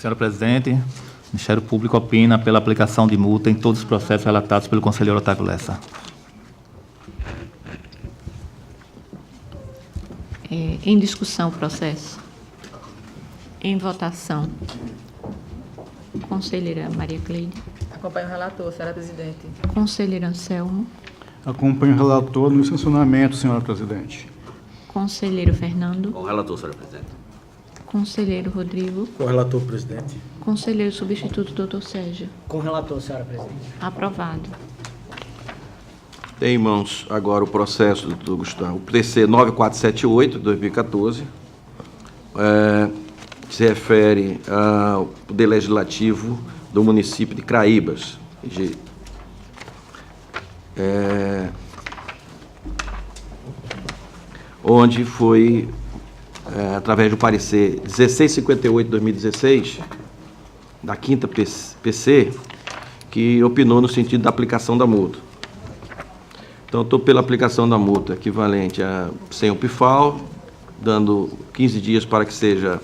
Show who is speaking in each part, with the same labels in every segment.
Speaker 1: Senhora Presidente, o Ministério Público opina pela aplicação de multa em todos os processos relatados pelo conselheiro Otávio Lessa.
Speaker 2: Em discussão o processo. Em votação. Conselheira Maria Cleide.
Speaker 3: Acompanho o relator, senhora presidente.
Speaker 2: Conselheiro Anselmo.
Speaker 4: Acompanho o relator no sancionamento, senhora presidente.
Speaker 2: Conselheiro Fernando.
Speaker 5: Com o relator, senhora presidente.
Speaker 2: Conselheiro Rodrigo.
Speaker 6: Com o relator, presidente.
Speaker 2: Conselheiro substituto, doutor Sérgio.
Speaker 7: Com o relator, senhora presidente.
Speaker 2: Aprovado.
Speaker 5: Tem em mãos agora o processo do Gustavo, o PC 9478, de 2014, que se refere ao Poder Legislativo do município de Craíbas, onde foi, através do parecer 1658 de 2016, da 5ª PC, que opinou no sentido da aplicação da multa. Então, estou pela aplicação da multa equivalente a 100 UPFAL, dando 15 dias para que seja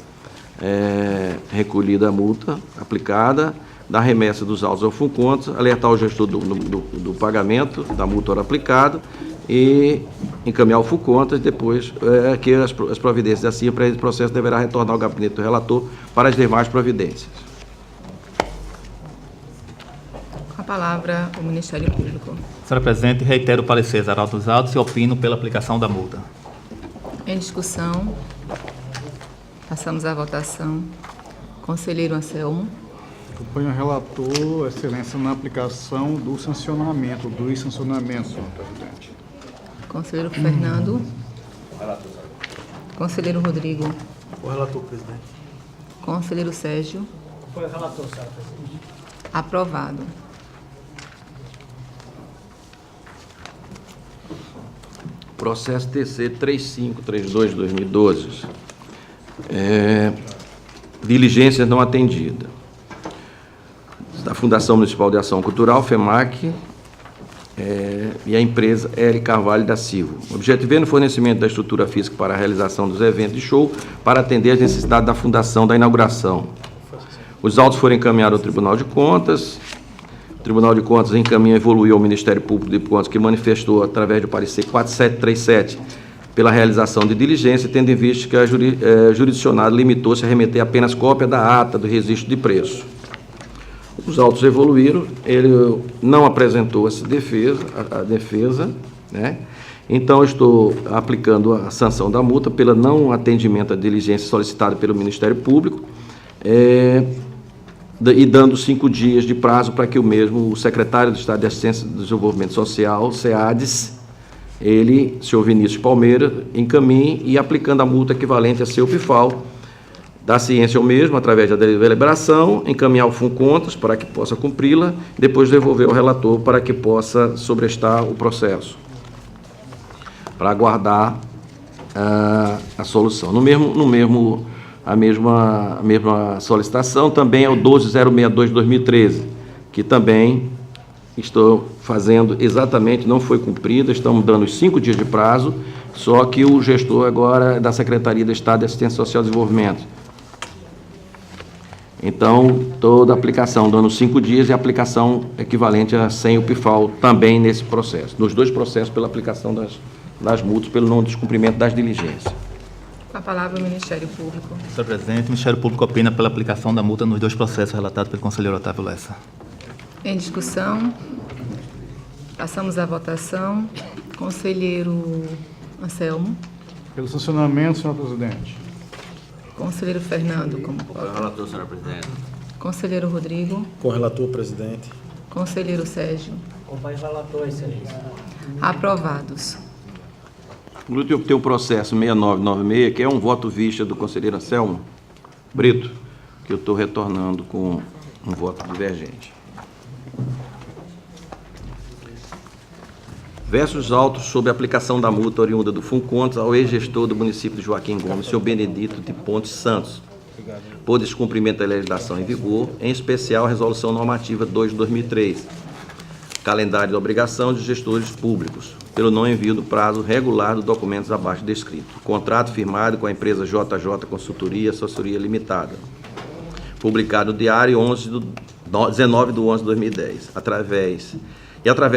Speaker 5: recolhida a multa aplicada, da remessa dos autos ao FUNCONTAS, alertar o gestor do pagamento da multa hora aplicada e encaminhar o FUNCONTAS, depois que as providências assim, para esse processo deverá retornar ao gabinete do relator para as demais providências.
Speaker 3: Com a palavra, o Ministério Público.
Speaker 1: Senhora Presidente, reitero o parecer exarado dos autos e opino pela aplicação da multa.
Speaker 3: Em discussão, passamos à votação. Conselheiro Anselmo.
Speaker 4: Acompanho o relator, excelência, na aplicação do sancionamento, dos sancionamentos, senhora presidente.
Speaker 3: Conselheiro Fernando. Conselheiro Rodrigo.
Speaker 6: Com o relator, presidente.
Speaker 3: Conselheiro Sérgio.
Speaker 7: Com o relator, senhora presidente.
Speaker 3: Aprovado.
Speaker 5: Processo TC 3532 de 2012. Diligências não atendidas. Da Fundação Municipal de Ação Cultural, FEMAC, e a empresa L. Carvalho da Silva. Objetivando o fornecimento da estrutura física para a realização dos eventos de show, para atender às necessidades da fundação da inauguração. Os autos foram encaminhados ao Tribunal de Contas. O Tribunal de Contas encaminha e evoluiu ao Ministério Público de Contas, que manifestou, através do parecer 4737, pela realização de diligência, tendo em vista que a jurisdicionado limitou-se a remeter apenas cópia da ata do registro de preço. Os autos evoluíram, ele não apresentou essa defesa, né? Então, estou aplicando a sanção da multa pelo não atendimento à diligência solicitada pelo Ministério Público, e dando 5 dias de prazo para que o secretário do Estado de Assistência e Desenvolvimento Social, SEADES, ele, senhor Vinícius Palmeira, encaminhe e aplicando a multa equivalente a seu PIFAL, da ciência ao mesmo, através da deliberação, encaminhar o FUNCONTAS para que possa cumpri-la, depois devolver ao relator para que possa sobrestar o processo, para aguardar a solução. A mesma solicitação também é o 12062 de 2013, que também estou fazendo exatamente, não foi cumprida, estamos dando os 5 dias de prazo, só que o gestor agora é da Secretaria de Estado de Assistência Social e Desenvolvimento. Então, toda a aplicação dando 5 dias e a aplicação equivalente a 100 UPFAL também nesse processo, nos 2 processos pela aplicação das multas pelo não descumprimento das diligências.
Speaker 3: Com a palavra, o Ministério Público.
Speaker 1: Senhor Presidente, o Ministério Público opina pela aplicação da multa nos 2 processos relatados pelo conselheiro Otávio Lessa.
Speaker 3: Em discussão, passamos à votação. Conselheiro Anselmo.
Speaker 4: Pelo sancionamento, senhor presidente.
Speaker 3: Conselheiro Fernando.
Speaker 5: Com o relator, senhora presidente.
Speaker 3: Conselheiro Rodrigo.
Speaker 6: Com o relator, presidente.
Speaker 3: Conselheiro Sérgio.
Speaker 7: Acompanho o relator, excelência.
Speaker 3: Aprovados.
Speaker 5: Por último, tem o processo 6996, que é um voto vista do conselheiro Anselmo Brito, que eu estou retornando com um voto divergente. Versos autos sobre a aplicação da multa oriunda do FUNCONTAS ao ex-gestor do município de Joaquim Gomes, senhor Benedito de Pontes Santos, por descumprimento da legislação em vigor, em especial a Resolução Normativa 2 de 2003, calendário de obrigação de gestores públicos, pelo não envio do prazo regular dos documentos abaixo descrito. Contrato firmado com a empresa JJ Consultoria Assessoria Limitada. publicado no Diário 19 de 11 de 2010, através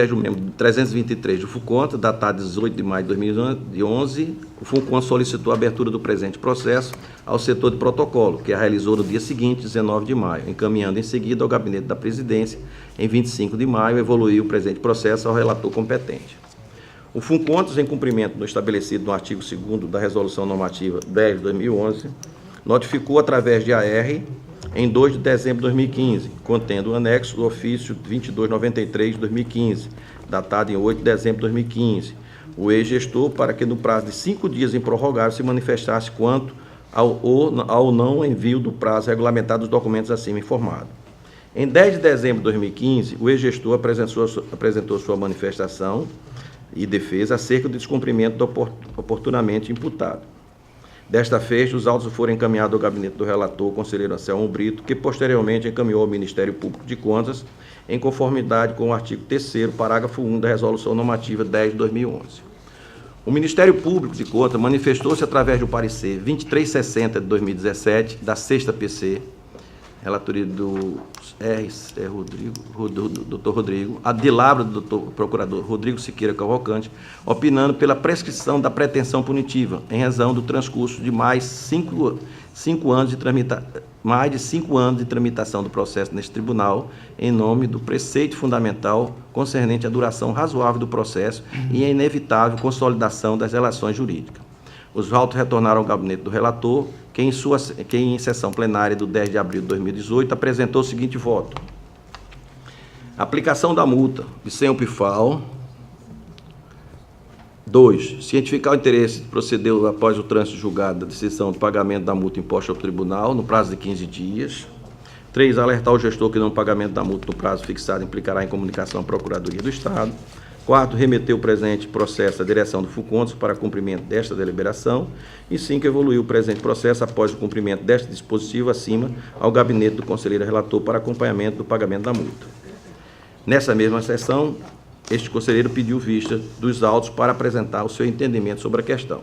Speaker 5: do membro 323 do FUNCONTA, datado 18 de maio de 2011, o FUNCONTA solicitou a abertura do presente processo ao setor de protocolo, que a realizou no dia seguinte, 19 de maio, encaminhando em seguida ao gabinete da presidência, em 25 de maio, evoluiu o presente processo ao relator competente. O FUNCONTA, em cumprimento do estabelecido no artigo 2º da Resolução Normativa 10 de 2011, notificou através de AR, em 2 de dezembro de 2015, contendo o anexo do ofício 2293 de 2015, datado em 8 de dezembro de 2015, o ex-gestor para que no prazo de 5 dias improrrogável se manifestasse quanto ao não envio do prazo regulamentado dos documentos acima informado. Em 10 de dezembro de 2015, o ex-gestor apresentou sua manifestação e defesa acerca do descumprimento do oportunamente imputado. Desta feita, os autos foram encaminhados ao gabinete do relator, conselheiro Anselmo Brito, que posteriormente encaminhou ao Ministério Público de Contas, em conformidade com o artigo 3º, parágrafo 1 da Resolução Normativa 10 de 2011. O Ministério Público de Contas manifestou-se através do parecer 2360 de 2017, da 6ª PC, relatoria do Dr. Rodrigo, a de labra do Dr. Procurador Rodrigo Siqueira Cavalcante, opinando pela prescrição da pretensão punitiva, em razão do transcurso de mais de 5 anos de tramitação do processo neste tribunal, em nome do preceito fundamental concernente à duração razoável do processo e a inevitável consolidação das relações jurídicas. Os autos retornaram ao gabinete do relator, que em sessão plenária do 10 de abril de 2018 apresentou o seguinte voto. Aplicação da multa de sem o PIFAL. 2. Cientificar o interesse de proceder após o trânsito julgado da decisão de pagamento da multa imposta ao tribunal, no prazo de 15 dias. 3. Alertar o gestor que não pagamento da multa no prazo fixado implicará em comunicação à Procuradoria do Estado. 4. Remeter o presente processo à direção do FUNCONTA para cumprimento desta deliberação. E 5. Evoluir o presente processo após o cumprimento deste dispositivo acima ao gabinete do conselheiro relator para acompanhamento do pagamento da multa. Nessa mesma sessão, este conselheiro pediu vista dos autos para apresentar o seu entendimento sobre a questão.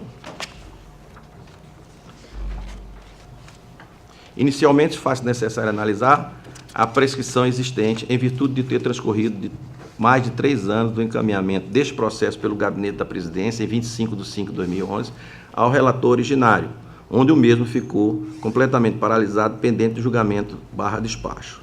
Speaker 5: Inicialmente, faz necessário analisar a prescrição existente em virtude de ter transcorrido mais de 3 anos do encaminhamento deste processo pelo gabinete da presidência, em 25 de 5 de 2011, ao relator originário, onde o mesmo ficou completamente paralisado, pendente de julgamento / despacho.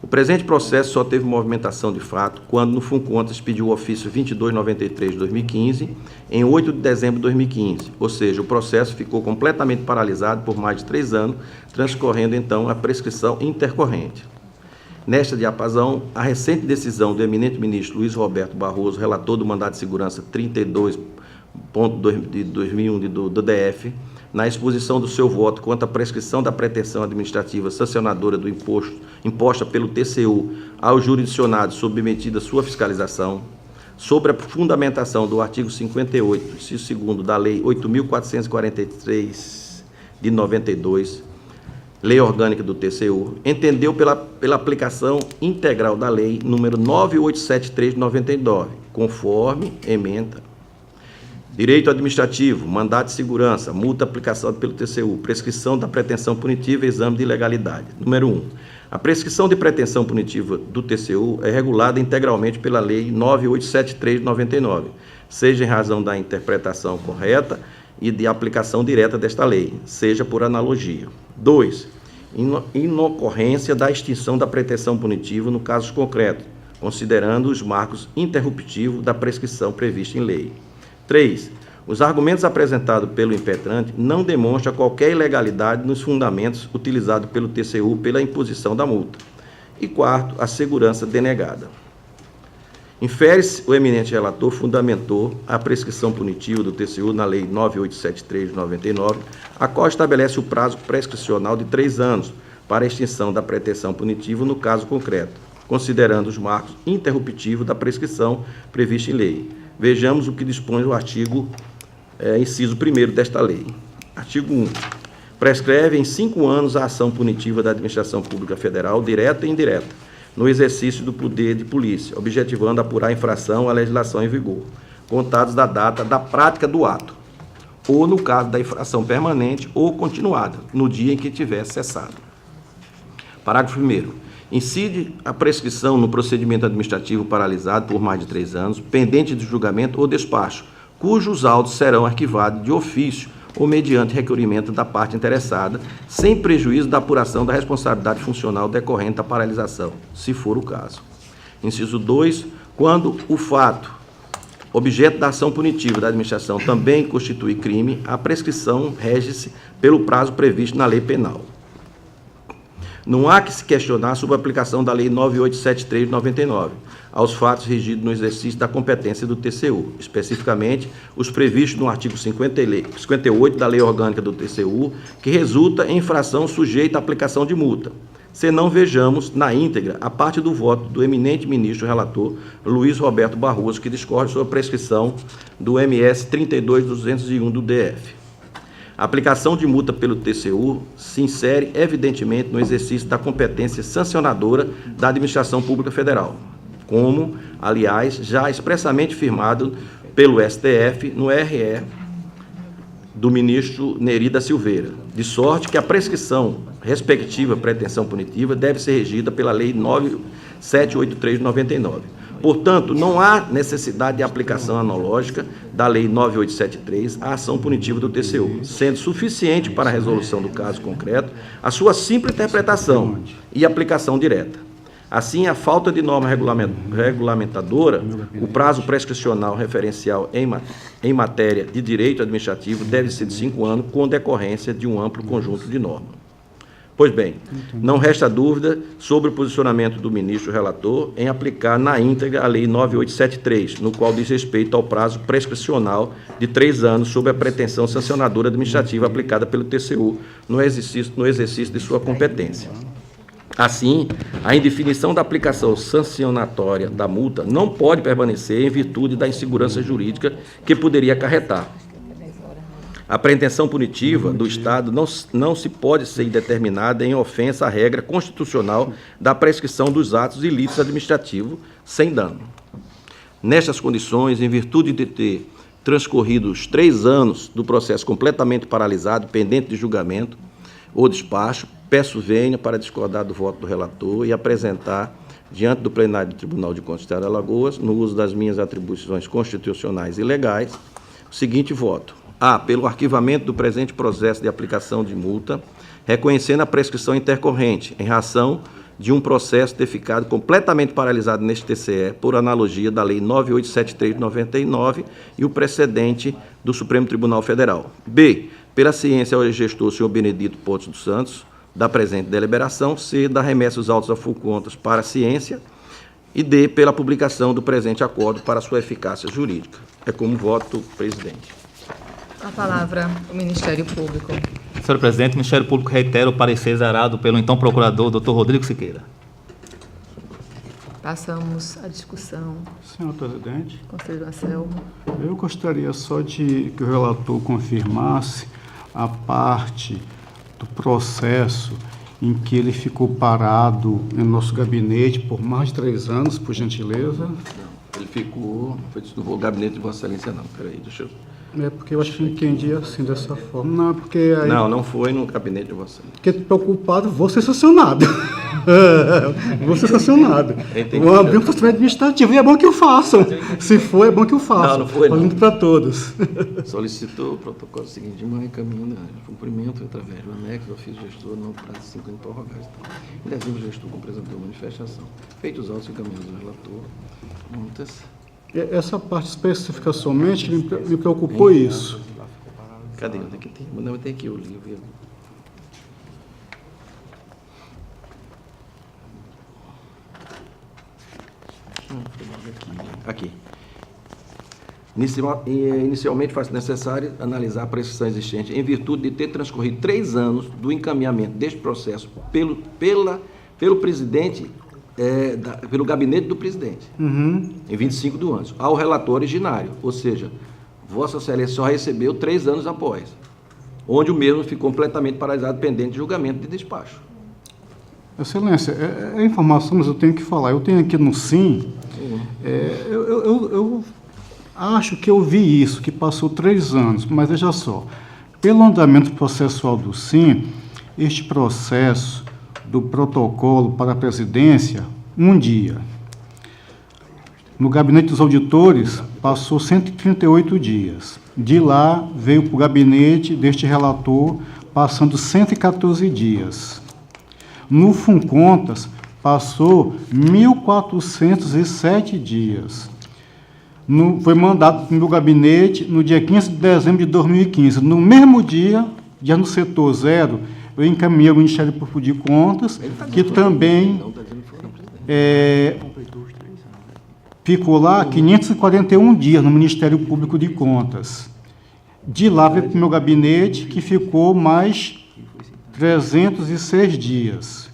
Speaker 5: O presente processo só teve movimentação de fato quando no FUNCONTA expediu o ofício 2293 de 2015, em 8 de dezembro de 2015, ou seja, o processo ficou completamente paralisado por mais de 3 anos, transcorrendo então a prescrição intercorrente. Nesta diapasão, a recente decisão do eminente ministro Luiz Roberto Barroso, relator do Mandado de Segurança 32.2 de 2001 do DF, na exposição do seu voto quanto à prescrição da pretensão administrativa sancionadora do imposta pelo TCU ao jurisdicionado submetido à sua fiscalização, sobre a fundamentação do artigo 58, inciso 2º da Lei 8.443 de 92, Lei Orgânica do TCU, entendeu pela aplicação integral da Lei número 9873 de 99, conforme ementa. Direito administrativo, mandado de segurança, multa aplicada pelo TCU, prescrição da pretensão punitiva e exame de legalidade. Número 1. A prescrição de pretensão punitiva do TCU é regulada integralmente pela Lei 9873 de 99, seja em razão da interpretação correta e de aplicação direta desta lei, seja por analogia. 2. Inocorrência da extinção da pretensão punitiva no caso concreto, considerando os marcos interruptivos da prescrição prevista em lei. 3. Os argumentos apresentados pelo impetrante não demonstram qualquer ilegalidade nos fundamentos utilizados pelo TCU pela imposição da multa. E 4. A segurança denegada. Infere-se, o eminente relator fundamentou a prescrição punitiva do TCU na Lei 9873 de 99, a qual estabelece o prazo prescricional de 3 anos para a extinção da pretensão punitiva no caso concreto, considerando os marcos interruptivos da prescrição prevista em lei. Vejamos o que dispõe o artigo inciso 1º desta lei. Artigo 1. Prescreve em 5 anos a ação punitiva da Administração Pública Federal, direta e indireta, no exercício do poder de polícia, objetivando apurar a infração à legislação em vigor, contados da data da prática do ato, ou no caso da infração permanente ou continuada, no dia em que tiver cessado. Parágrafo 1º. Incide a prescrição no procedimento administrativo paralisado por mais de 3 anos, pendente de julgamento ou despacho, cujos autos serão arquivados de ofício ou mediante requerimento da parte interessada, sem prejuízo da apuração da responsabilidade funcional decorrente da paralisação, se for o caso. Inciso 2. Quando o fato objeto da ação punitiva da administração também constitui crime, a prescrição rege-se pelo prazo previsto na lei penal. Não há que se questionar sobre a aplicação da Lei 9873 de 99 aos fatos regidos no exercício da competência do TCU, especificamente os previstos no artigo 58 da Lei Orgânica do TCU, que resulta em infração sujeita à aplicação de multa. Senão vejamos, na íntegra, a parte do voto do eminente ministro relator Luiz Roberto Barroso, que discorre sobre a prescrição do MS 32201 do DF. A aplicação de multa pelo TCU se insere, evidentemente, no exercício da competência sancionadora da Administração Pública Federal, como, aliás, já expressamente firmado pelo STF no RE do ministro Neri da Silveira, de sorte que a prescrição respectiva pretensão punitiva deve ser regida pela Lei 9783 de 99. Portanto, não há necessidade de aplicação analógica da Lei 9873 à ação punitiva do TCU, sendo suficiente para a resolução do caso concreto a sua simples interpretação e aplicação direta. Assim, a falta de norma regulamentadora, o prazo prescricional referencial em matéria de direito administrativo deve ser de 5 anos, com decorrência de um amplo conjunto de normas. Pois bem, não resta dúvida sobre o posicionamento do ministro relator em aplicar na íntegra a Lei 9873, no qual diz respeito ao prazo prescricional de 3 anos sob a pretensão sancionadora administrativa aplicada pelo TCU no exercício de sua competência. Assim, a indefinição da aplicação sancionatória da multa não pode permanecer em virtude da insegurança jurídica que poderia acarretar. A pretensão punitiva do Estado não se pode ser determinada em ofensa à regra constitucional da prescrição dos atos ilícitos administrativos sem dano. Nestas condições, em virtude de ter transcorrido os 3 anos do processo completamente paralisado, pendente de julgamento ou despacho, peço vênia para discordar do voto do relator e apresentar, diante do plenário do Tribunal de Contas do Estado de Alagoas, no uso das minhas atribuições constitucionais e legais, o seguinte voto. A. Pelo arquivamento do presente processo de aplicação de multa, reconhecendo a prescrição intercorrente, em razão de um processo ter ficado completamente paralisado neste TCE, por analogia da Lei 9873 de 99 e o precedente do Supremo Tribunal Federal. B. Pela ciência ao gestor, senhor Benedito Pontes dos Santos, da presente deliberação. C. Da remessa dos autos a full contas para a ciência. E D. Pela publicação do presente acordo para sua eficácia jurídica. É como voto, presidente.
Speaker 3: Com a palavra, o Ministério Público.
Speaker 1: Senhor presidente, o Ministério Público reitera o parecer zerado pelo então procurador, Dr. Rodrigo Siqueira.
Speaker 3: Passamos à discussão.
Speaker 4: Senhor presidente,
Speaker 3: Conselheiro Anselmo.
Speaker 4: eu gostaria só de que o relator confirmasse a parte do processo em que ele ficou parado em nosso gabinete por mais de 3 anos, por gentileza.
Speaker 5: Ele ficou, não vou ao gabinete de Vossa Excelência, não. Peraí, deixa eu...
Speaker 4: É porque eu acho que eu entendi assim, dessa forma. Não, é porque aí...
Speaker 5: Não foi no gabinete de Vossa Excelência.
Speaker 4: Fiquei preocupado, vou ser sancionado. Vou ser sancionado.
Speaker 5: Entendi.
Speaker 4: Vou abrir um procedimento administrativo e é bom que eu faça. Se for, é bom que eu faça.
Speaker 5: Não foi, não.
Speaker 4: Falando para todos.
Speaker 5: Solicitou o protocolo seguinte de manhã encaminhando o cumprimento através do anexo do ofício gestor no prazo de 5 anos prorrogados. Em dezembro, o gestor apresentou manifestação. Feitos os autos encaminhados ao relator, multas.
Speaker 4: Essa parte específica somente me preocupou isso.
Speaker 5: Cadê? Onde é que tem? Não, tem aqui o livro. Aqui. Inicialmente faz-se necessário analisar a prescrição existente em virtude de ter transcorrido 3 anos do encaminhamento deste processo pelo presidente, pelo gabinete do presidente, em 25 do ano, ao relator originário, ou seja, Vossa Excelência só recebeu 3 anos após, onde o mesmo ficou completamente paralisado, pendente de julgamento de despacho.
Speaker 4: Excelência, é informação, mas eu tenho que falar. Eu tenho aqui no SIM, eu acho que eu vi isso, que passou 3 anos, mas veja só, pelo andamento processual do SIM, este processo do protocolo para a presidência, 1 dia. No gabinete dos auditores, passou 138 dias. De lá, veio para o gabinete deste relator, passando 114 dias. No FUNCONTAS, passou 1.407 dias. Foi mandado para o meu gabinete no dia 15 de dezembro de 2015. No mesmo dia, já no setor 0, eu encaminhei ao Ministério Público de Contas, que também ficou lá 541 dias no Ministério Público de Contas. De lá veio para o meu gabinete, que ficou mais 306 dias.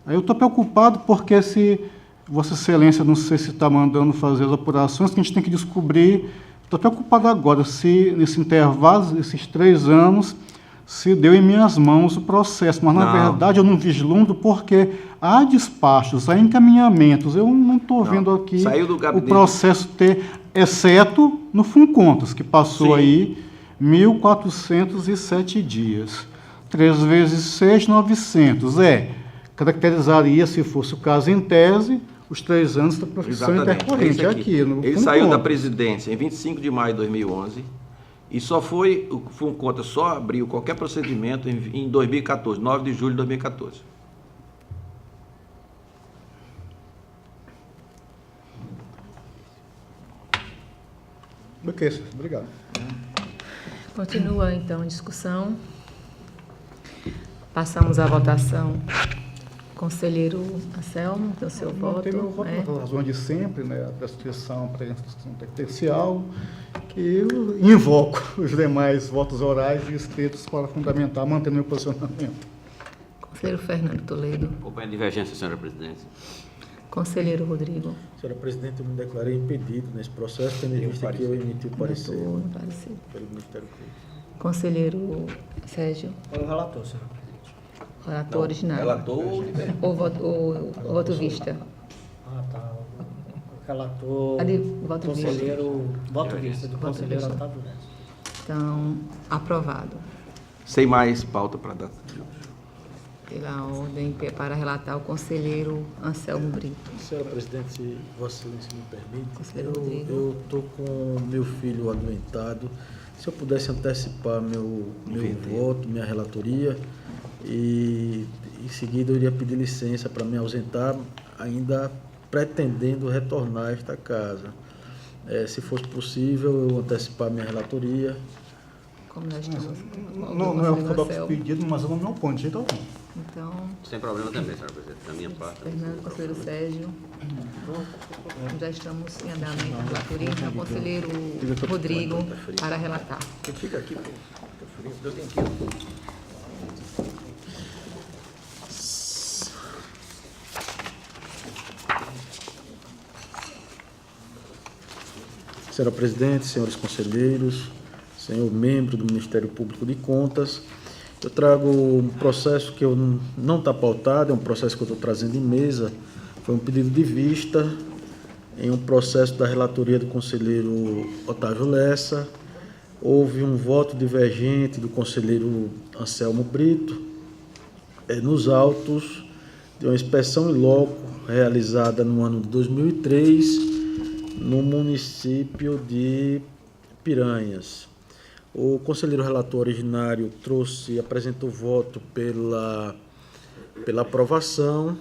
Speaker 4: Aí eu estou preocupado porque se Vossa Excelência, não sei se está mandando fazer as apurações, que a gente tem que descobrir. Estou preocupado agora se, nesse intervalo, esses 3 anos, se deu em minhas mãos o processo. Mas, na verdade, eu não vislumbro porque há despachos, há encaminhamentos. Eu não estou vendo aqui o processo ter, exceto no FUNCONTAS, que passou aí 1.407 dias. 3 vezes 6, 900. Caracterizaria, se fosse o caso em tese, os 3 anos da profissão intercorrente aqui.
Speaker 5: Ele saiu da presidência em 25 de maio de 2011 e só foi, o FUNCONTAS só abriu qualquer procedimento em 2014, 9 de julho de 2014.
Speaker 4: Ok, senhor. Obrigado.
Speaker 3: Continua, então, a discussão. Passamos à votação. Conselheiro Anselmo, tem o seu voto.
Speaker 4: Tem meu voto pelas razões de sempre, né? A prescrição para a instituição competencial, que eu invoco os demais votos orais e escritos para fundamentar, mantendo meu posicionamento.
Speaker 3: Conselheiro Fernando Toledo.
Speaker 8: Acompanho a divergência, senhora presidente.
Speaker 3: Conselheiro Rodrigo.
Speaker 6: Senhora presidente, eu me declarei impedido nesse processo, tendo em vista que eu emiti o parecer pelo Ministério Público.
Speaker 3: Conselheiro Sérgio.
Speaker 7: Foi o relator, senhora presidente.
Speaker 3: Relator originário.
Speaker 5: Relator
Speaker 3: Ou voto vista?
Speaker 7: Ah, tá. O relator.
Speaker 3: Voto
Speaker 7: conselheiro. Voto vista do
Speaker 3: Voto
Speaker 7: conselheiro
Speaker 3: vista.
Speaker 7: Otávio Neto.
Speaker 3: Então, aprovado.
Speaker 5: Sem mais pauta para dar.
Speaker 3: Pela ordem para relatar o conselheiro Anselmo Brito.
Speaker 6: Senhora presidente, se Vossa Excelência me permite,
Speaker 3: Conselheiro Rodrigo.
Speaker 6: eu estou com meu filho adoentado. Se eu pudesse antecipar meu voto, minha relatoria, e em seguida eu iria pedir licença para me ausentar, ainda pretendendo retornar a esta casa. Se fosse possível, eu antecipar minha relatoria.
Speaker 3: Como nós estamos.
Speaker 4: Não é ortodoxo pedido, mas eu não me oponho de jeito algum.
Speaker 3: Então,
Speaker 8: Sem problema também, senhora presidente, da minha parte.
Speaker 3: Fernando, conselheiro Sérgio. Já estamos em andamento da relatoria. Então, conselheiro Rodrigo, para relatar.
Speaker 5: Fica aqui, pô. Eu tenho que
Speaker 6: Senhora presidente, senhores conselheiros, senhor membro do Ministério Público de Contas, eu trago um processo que não está pautado, é um processo que eu estou trazendo em mesa, foi um pedido de vista em um processo da relatoria do conselheiro Otávio Lessa. Houve um voto divergente do conselheiro Anselmo Brito nos autos de uma inspeção in loco realizada no ano de 2003 no município de Piranhas. O conselheiro relator originário apresentou voto pela aprovação,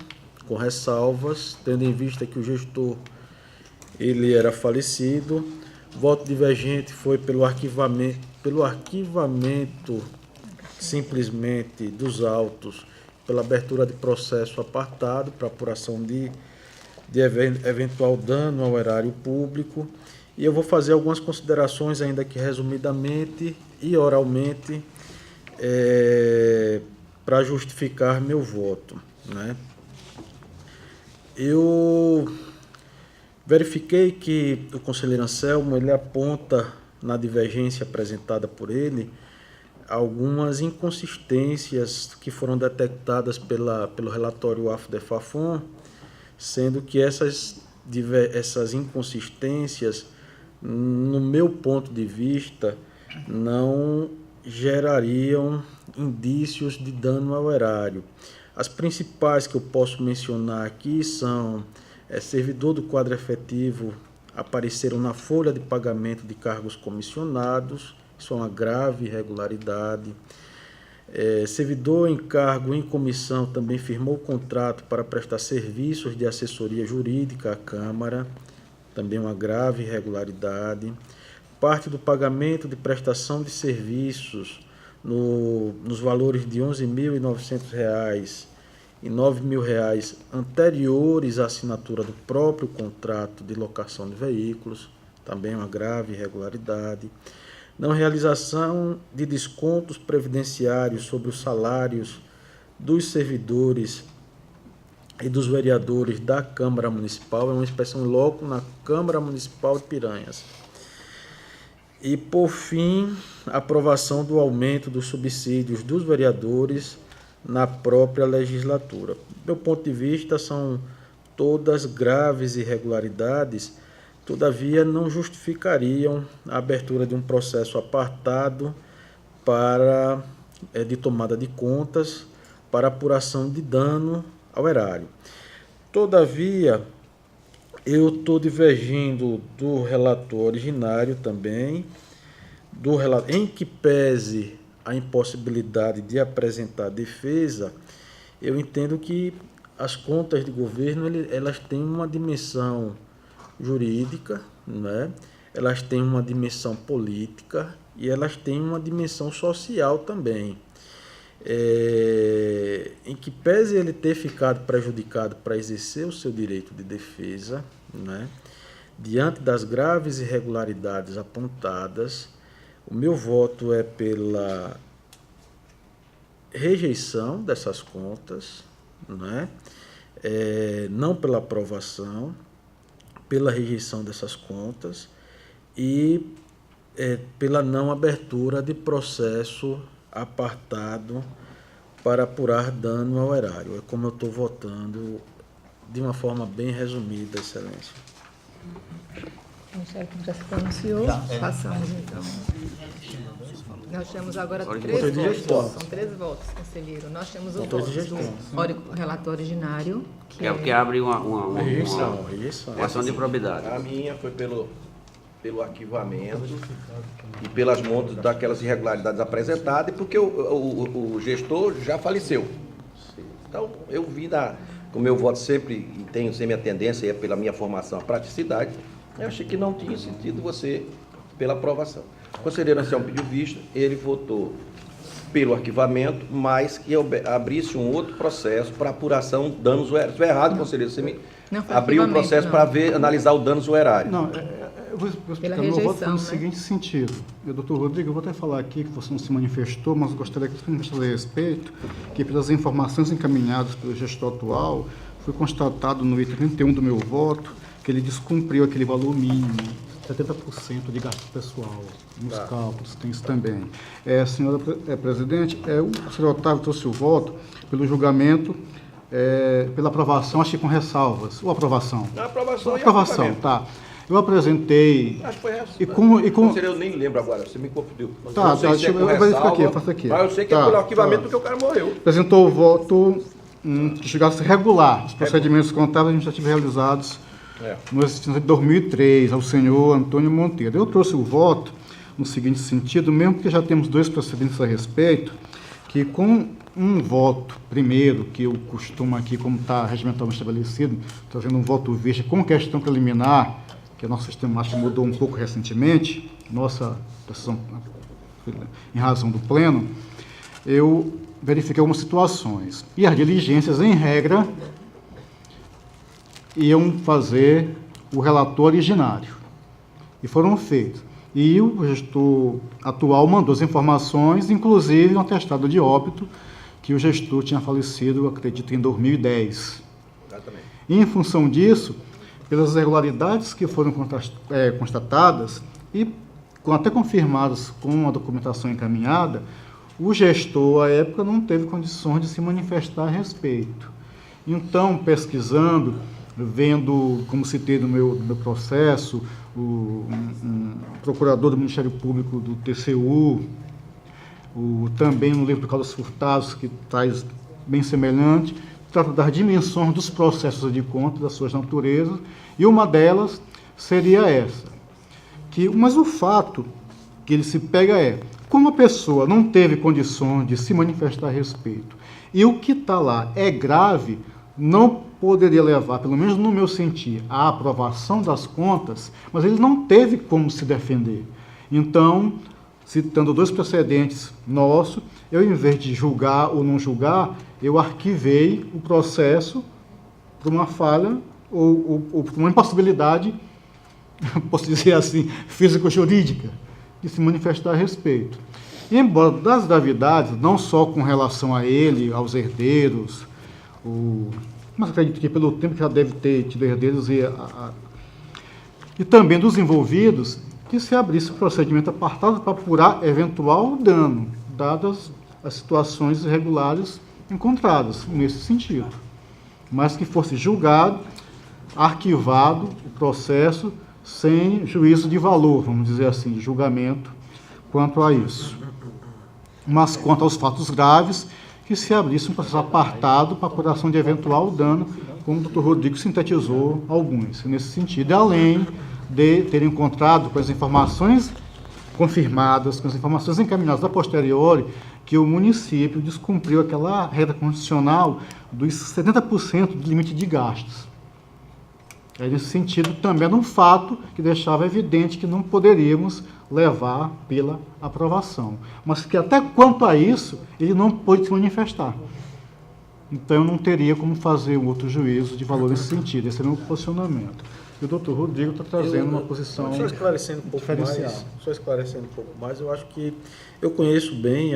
Speaker 6: com ressalvas, tendo em vista que o gestor ele era falecido. Voto divergente foi pelo arquivamento simplesmente dos autos, pela abertura de processo apartado para apuração de eventual dano ao erário público. E eu vou fazer algumas considerações, ainda que resumidamente e oralmente, para justificar meu voto, né? Eu verifiquei que o conselheiro Anselmo ele aponta na divergência apresentada por ele algumas inconsistências que foram detectadas pelo relatório AFDE-FAFON, sendo que essas inconsistências, no meu ponto de vista, não gerariam indícios de dano ao erário. As principais que eu posso mencionar aqui são servidor do quadro efetivo apareceram na folha de pagamento de cargos comissionados, isso é uma grave irregularidade. Servidor em cargo em comissão também firmou contrato para prestar serviços de assessoria jurídica à Câmara, também uma grave irregularidade. Parte do pagamento de prestação de serviços nos valores de R$ 11.900 e R$ 9.000 anteriores à assinatura do próprio contrato de locação de veículos, também uma grave irregularidade. Não realização de descontos previdenciários sobre os salários dos servidores e dos vereadores da Câmara Municipal, é uma inspeção loco na Câmara Municipal de Piranhas. E, por fim, aprovação do aumento dos subsídios dos vereadores na própria legislatura. Do meu ponto de vista, são todas graves irregularidades, todavia não justificariam a abertura de um processo apartado de tomada de contas para apuração de dano ao erário. Todavia, eu estou divergindo do relator originário também, em que pese a impossibilidade de apresentar defesa, eu entendo que as contas de governo elas têm uma dimensão jurídica, né? Elas têm uma dimensão política e elas têm uma dimensão social também. Em que pese ele ter ficado prejudicado para exercer o seu direito de defesa, né? Diante das graves irregularidades apontadas, o meu voto é pela rejeição dessas contas, né? Não pela aprovação, pela rejeição dessas contas e pela não abertura de processo apartado para apurar dano ao erário. É como eu estou votando de uma forma bem resumida, Excelência.
Speaker 3: O chefe já se pronunciou. Passamos, então. Nós temos agora três votos. São 3 votos, conselheiro. Nós temos o voto do relator originário,
Speaker 8: Que é o que abre uma
Speaker 6: Rejeição.
Speaker 8: ação de probidade.
Speaker 5: A minha foi pelo arquivamento e pelas montas daquelas irregularidades apresentadas, e porque o gestor já faleceu. Então, eu vi, com o meu voto sempre, e tenho sempre a tendência, pela minha formação, a praticidade, eu achei que não tinha sentido você pela aprovação. O conselheiro Anselmo pediu vista, ele votou pelo arquivamento, mas que eu abrisse um outro processo para apuração de danos erários. Estou errado, conselheiro, você me abriu um processo para analisar o danos erário.
Speaker 4: Não, eu vou explicar. Meu voto foi no seguinte sentido. Doutor Rodrigo, eu vou até falar aqui que você não se manifestou, mas eu gostaria que você manifestasse a respeito, que pelas informações encaminhadas pelo gestor atual, foi constatado no item 31 do meu voto que ele descumpriu aquele valor mínimo, 70% de gasto pessoal. Nos cálculos tem isso também. Senhora presidente, o senhor Otávio trouxe o voto pelo julgamento, pela aprovação, acho que com ressalvas. Ou aprovação?
Speaker 5: Na aprovação
Speaker 4: Aprovação, tá. Eu apresentei...
Speaker 5: Acho que foi essa.
Speaker 4: E com...
Speaker 5: Eu nem lembro agora, você me confundiu.
Speaker 4: Tá, deixa eu verificar aqui, eu faço aqui.
Speaker 5: Mas eu sei que é pelo arquivamento porque o cara morreu.
Speaker 4: Apresentou o voto que chegasse regular. Os procedimentos contábeis administrativos realizados no exercício de 2003, ao senhor Antônio Monteiro. Eu trouxe o voto no seguinte sentido, mesmo porque já temos 2 precedentes a respeito, que com um voto primeiro, que eu costumo aqui, como está regimentalmente estabelecido, trazendo um voto verde com questão preliminar, que a nossa sistemática mudou um pouco recentemente, nossa decisão em razão do pleno, eu verifiquei algumas situações. E as diligências, em regra, iam fazer o relator originário. E foram feitos. E o gestor atual mandou as informações, inclusive um atestado de óbito, que o gestor tinha falecido, acredito, em 2010.
Speaker 5: Exatamente.
Speaker 4: E, em função disso, pelas irregularidades que foram constatadas e até confirmadas com a documentação encaminhada, o gestor, à época, não teve condições de se manifestar a respeito. Então, pesquisando, vendo, como citei no meu processo, um procurador do Ministério Público do TCU, também no livro do Carlos Furtado, que traz bem semelhante, trata das dimensões dos processos de conta, das suas naturezas, e uma delas seria essa. Mas o fato que ele se pega é, como a pessoa não teve condições de se manifestar a respeito, e o que está lá é grave, não poderia levar, pelo menos no meu sentir, à aprovação das contas, mas ele não teve como se defender. Então, citando 2 precedentes nossos, eu, em vez de julgar ou não julgar, eu arquivei o processo por uma falha ou por uma impossibilidade, posso dizer assim, físico-jurídica, de se manifestar a respeito. E, embora das gravidades, não só com relação a ele, aos herdeiros, mas acredito que pelo tempo que já deve ter tido herdeiros e também dos envolvidos, que se abrisse o procedimento apartado para apurar eventual dano, dadas as situações irregulares encontradas nesse sentido. Mas que fosse julgado, arquivado o processo sem juízo de valor, vamos dizer assim, de julgamento quanto a isso. Mas quanto aos fatos graves, que se abrisse um processo apartado para apuração de eventual dano, como o Dr. Rodrigo sintetizou alguns, nesse sentido, e além de ter encontrado com as informações confirmadas, com as informações encaminhadas a posteriori, que o município descumpriu aquela regra constitucional dos 70% do limite de gastos. Nesse sentido, também era um fato que deixava evidente que não poderíamos levar pela aprovação. Mas que até quanto a isso, ele não pôde se manifestar. Então, eu não teria como fazer um outro juízo de valor nesse sentido. Esse é o meu posicionamento. E o doutor Rodrigo está trazendo uma posição
Speaker 6: só esclarecendo um pouco mais, eu acho que eu conheço bem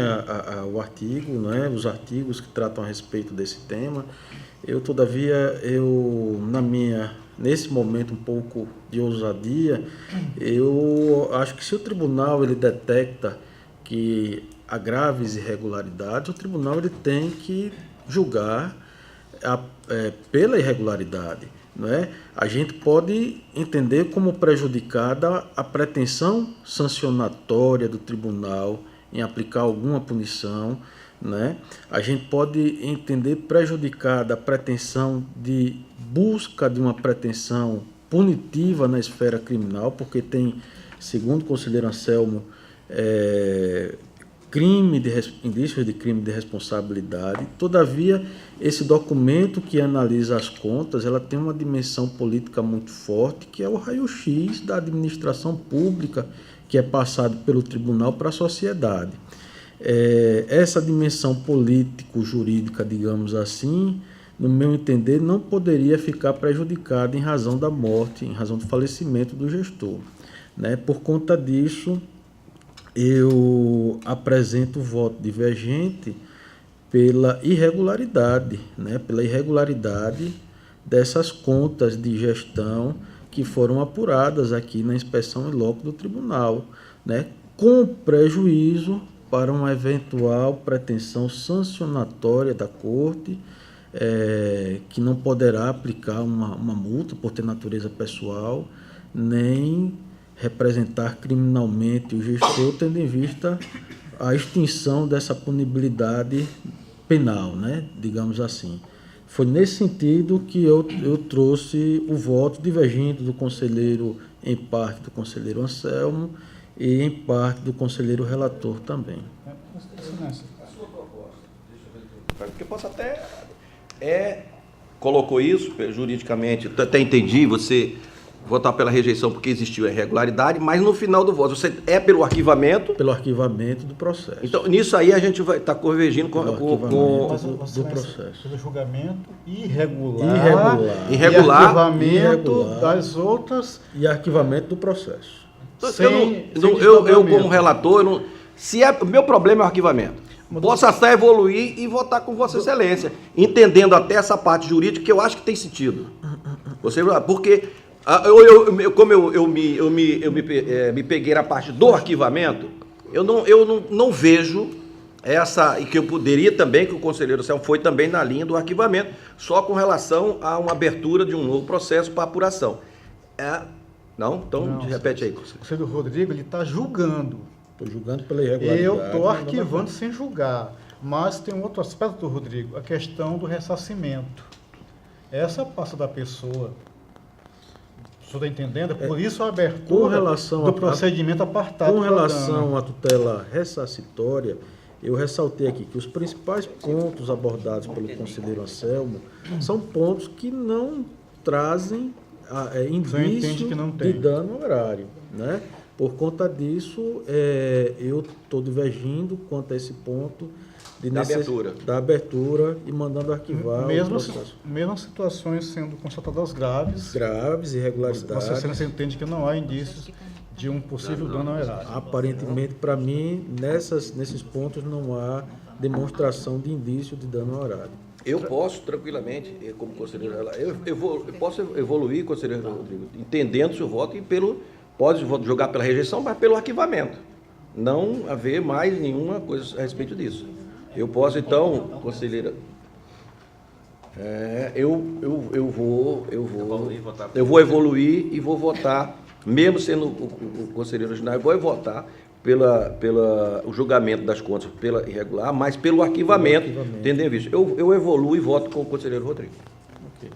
Speaker 6: o artigo, né, os artigos que tratam a respeito desse tema. Todavia, nesse momento um pouco de ousadia, eu acho que se o tribunal ele detecta que há graves irregularidades, o tribunal ele tem que julgar pela irregularidade. Não é? A gente pode entender como prejudicada a pretensão sancionatória do tribunal em aplicar alguma punição, né? A gente pode entender prejudicada a pretensão de busca de uma pretensão punitiva na esfera criminal, porque tem, segundo o conselheiro Anselmo, indícios de crime de responsabilidade. Todavia, esse documento que analisa as contas, ela tem uma dimensão política muito forte, que é o raio-x da administração pública, que é passado pelo tribunal para a sociedade. Essa dimensão político-jurídica, digamos assim, no meu entender, não poderia ficar prejudicada em razão da morte, em razão do falecimento do gestor, né? Por conta disso, eu apresento o voto divergente pela irregularidade, né? Pela irregularidade dessas contas de gestão que foram apuradas aqui na inspeção in loco do tribunal, né? Com prejuízo para uma eventual pretensão sancionatória da Corte, que não poderá aplicar uma multa por ter natureza pessoal, nem representar criminalmente o gestor, tendo em vista a extinção dessa punibilidade penal, né? Digamos assim. Foi nesse sentido que eu trouxe o voto divergente do conselheiro, em parte do conselheiro Anselmo, e em parte do conselheiro relator também.
Speaker 5: Porque posso até... colocou isso juridicamente, até entendi, você votar pela rejeição porque existiu a irregularidade, mas no final do voto, você pelo arquivamento...
Speaker 6: Pelo arquivamento do processo.
Speaker 5: Então, nisso aí a gente vai estar convergindo com
Speaker 6: do processo.
Speaker 4: Pelo julgamento irregular. E arquivamento das outras...
Speaker 6: E arquivamento do processo.
Speaker 5: Eu como relator, o meu problema é o arquivamento. Posso até evoluir e votar com Vossa Excelência, entendendo até essa parte jurídica que eu acho que tem sentido. Porque como eu me peguei na parte do arquivamento, eu não vejo essa, e que eu poderia também, que o conselheiro Selmo foi também na linha do arquivamento, só com relação a uma abertura de um novo processo para apuração. Não? Então, repete aí.
Speaker 4: O conselheiro Rodrigo, ele está julgando.
Speaker 6: Estou julgando pela irregularidade.
Speaker 4: Eu estou arquivando sem julgar. Mas tem um outro aspecto, Rodrigo, a questão do ressarcimento. Essa passa da pessoa. O senhor está entendendo? Por isso a abertura
Speaker 6: Com relação
Speaker 4: do procedimento apartado.
Speaker 6: Com relação à tutela ressarcitória, eu ressaltei aqui que os principais pontos abordados pelo conselheiro Anselmo são pontos que não trazem indício de dano ao erário, né? Por conta disso, eu estou divergindo quanto a esse ponto da abertura e mandando arquivar o processo.
Speaker 4: Mesmo situações sendo constatadas graves,
Speaker 6: irregularidades.
Speaker 4: Vossa Excelência entende que não há indícios de um possível dano ao erário.
Speaker 6: Aparentemente, para mim, nesses pontos não há demonstração de indício de dano ao erário.
Speaker 5: Eu posso, tranquilamente, como conselheiro, eu posso evoluir, conselheiro Rodrigo, entendendo o seu voto e pode jogar pela rejeição, mas pelo arquivamento. Não haver mais nenhuma coisa a respeito disso. Eu posso, então, conselheira, eu vou evoluir e vou votar, mesmo sendo o conselheiro original, eu vou votar o julgamento das contas pela irregular, mas pelo arquivamento, entendeu isso? Eu evoluo e voto com o conselheiro Rodrigo.
Speaker 6: Okay.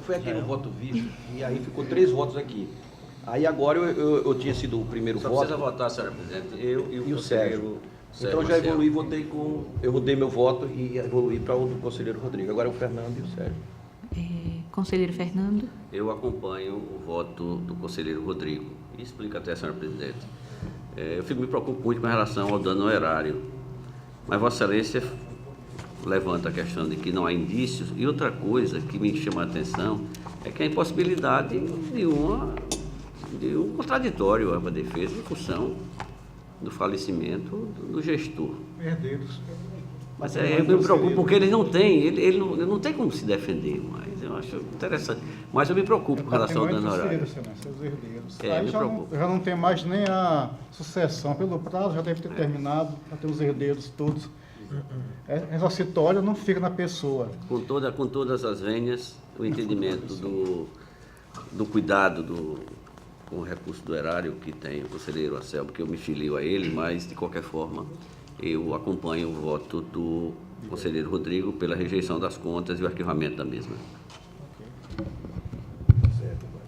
Speaker 5: Foi aqui no voto visto, e aí ficou 3 votos aqui. Aí agora eu tinha sido o primeiro voto.
Speaker 8: Só precisa votar, senhora presidente, eu e o
Speaker 5: Sérgio. Então eu já evoluí, eu rodei meu voto e evoluí para o do conselheiro Rodrigo. Agora é o Fernando e o Sérgio.
Speaker 2: Conselheiro Fernando.
Speaker 8: Eu acompanho o voto do conselheiro Rodrigo. E explico até, senhora presidente. Eu me preocupo muito com relação ao dano ao erário. Mas Vossa Excelência levanta a questão de que não há indícios. E outra coisa que me chama a atenção é que a impossibilidade de um contraditório à defesa em função do falecimento do gestor.
Speaker 4: Herdeiros.
Speaker 8: Mas eu me preocupo porque ele não tem como se defender mais. Eu acho interessante. Mas eu me preocupo com relação ao dano horário.
Speaker 4: Seus herdeiros.
Speaker 8: Me preocupo.
Speaker 4: Já não tem mais nem a sucessão. Pelo prazo já deve ter terminado, já tem os herdeiros todos. Ressarcitório não fica na pessoa.
Speaker 8: Com todas as venhas, o entendimento do cuidado com o recurso do erário que tem o conselheiro Anselmo, que eu me filio a ele, mas de qualquer forma eu acompanho o voto do conselheiro Rodrigo pela rejeição das contas e o arquivamento da mesma.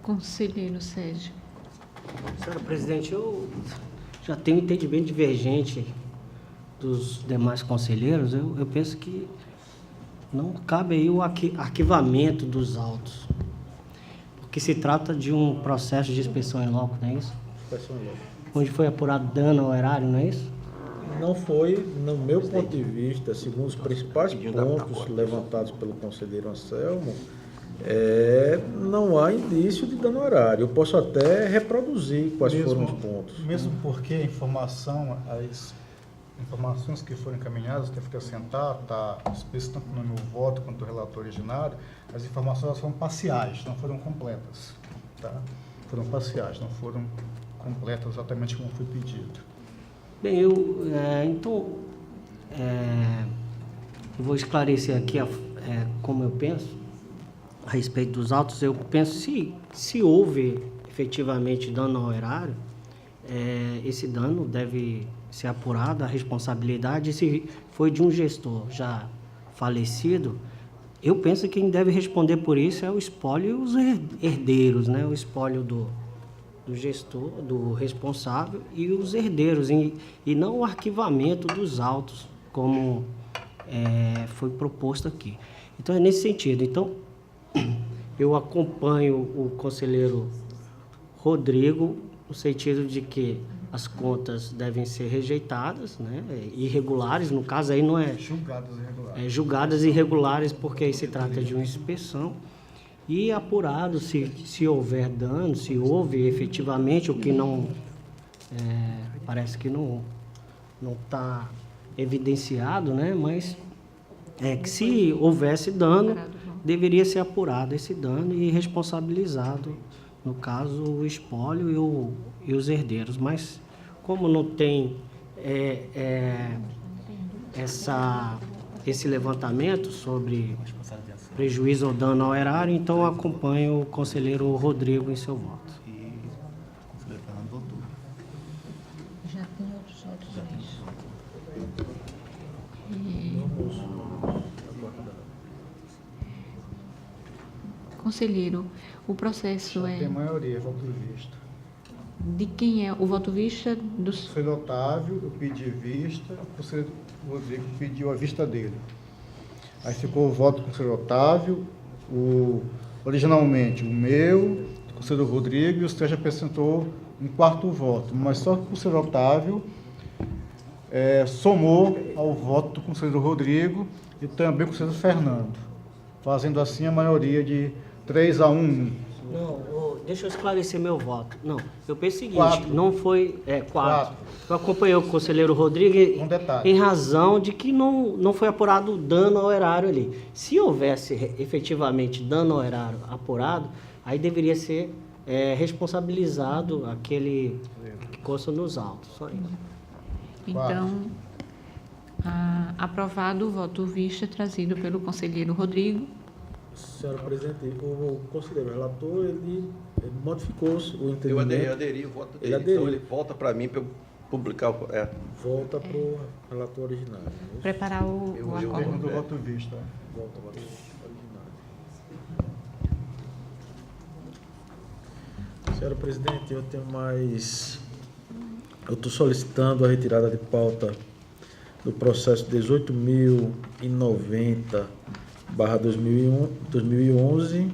Speaker 2: Conselheiro Sérgio.
Speaker 7: Senhora presidente, eu já tenho um entendimento divergente dos demais conselheiros. Eu penso que não cabe aí o arquivamento dos autos, porque se trata de um processo de inspeção em loco, não é isso?
Speaker 6: Inspeção em loco.
Speaker 7: Onde foi apurado dano ao erário, não é isso?
Speaker 6: Não foi, no meu ponto de vista, segundo os principais pontos levantados pelo conselheiro Anselmo, não há indício de dano horário. Eu posso até reproduzir quais foram os pontos.
Speaker 4: Mesmo porque a informação, as informações que foram encaminhadas, teve que assentar, está explícito tanto no meu voto quanto no relator originário, as informações foram parciais, não foram completas. Tá? Foram parciais, não foram completas exatamente como foi pedido.
Speaker 7: Bem, eu vou esclarecer aqui como eu penso a respeito dos autos. Eu penso se houve efetivamente dano ao erário, esse dano deve ser apurado, a responsabilidade. Se foi de um gestor já falecido, eu penso que quem deve responder por isso é o espólio e os herdeiros, né? O espólio do gestor, do responsável e os herdeiros, e não o arquivamento dos autos, como foi proposto aqui. Então, é nesse sentido. Então, eu acompanho o conselheiro Rodrigo no sentido de que as contas devem ser rejeitadas, né? Irregulares, no caso aí não é...
Speaker 4: Julgadas irregulares.
Speaker 7: Julgadas irregulares, porque aí se trata de uma inspeção. E apurado se houver dano, se houve efetivamente, o que não... parece que não está evidenciado, né? Mas que se houvesse dano, deveria ser apurado esse dano e responsabilizado, no caso, o espólio e os herdeiros. Mas como não tem esse levantamento sobre prejuízo ou dano ao erário, então acompanho o conselheiro Rodrigo em seu voto.
Speaker 1: E o conselheiro Fernando votou.
Speaker 2: Já tem outros três. Conselheiro, o processo
Speaker 4: Tem
Speaker 2: é...
Speaker 4: maioria, voto vista.
Speaker 2: De quem é o voto vista? Dos...
Speaker 4: O conselheiro Otávio, eu pedi vista, o conselheiro Rodrigo pediu a vista dele. Aí ficou o voto do conselheiro Otávio, originalmente o meu, o conselheiro Rodrigo, e o Sérgio apresentou um quarto voto, mas só que o conselheiro Otávio somou ao voto do conselheiro Rodrigo e também o conselheiro Fernando, fazendo assim a maioria de 3-1.
Speaker 7: Não, deixa eu esclarecer meu voto. Não, eu penso o seguinte,
Speaker 4: 4.
Speaker 7: não foi... 4.
Speaker 4: 4.
Speaker 7: Eu acompanhei o conselheiro Rodrigo
Speaker 4: detalhe.
Speaker 7: em razão de que não foi apurado dano ao erário ali. Se houvesse efetivamente dano ao erário apurado, aí deveria ser responsabilizado aquele que consta nos autos. Só isso.
Speaker 2: Então, aprovado o voto vista trazido pelo conselheiro Rodrigo.
Speaker 6: Senhora presidente, o conselheiro relator, ele modificou o entendimento.
Speaker 5: Eu aderi o voto dele, então ele volta para mim para eu publicar.
Speaker 6: Volta para o relator originário.
Speaker 2: Preparar o acordo.
Speaker 4: Do voto vista.
Speaker 6: Volta para o originário. Senhora presidente, eu estou solicitando a retirada de pauta do processo 18.090/2011,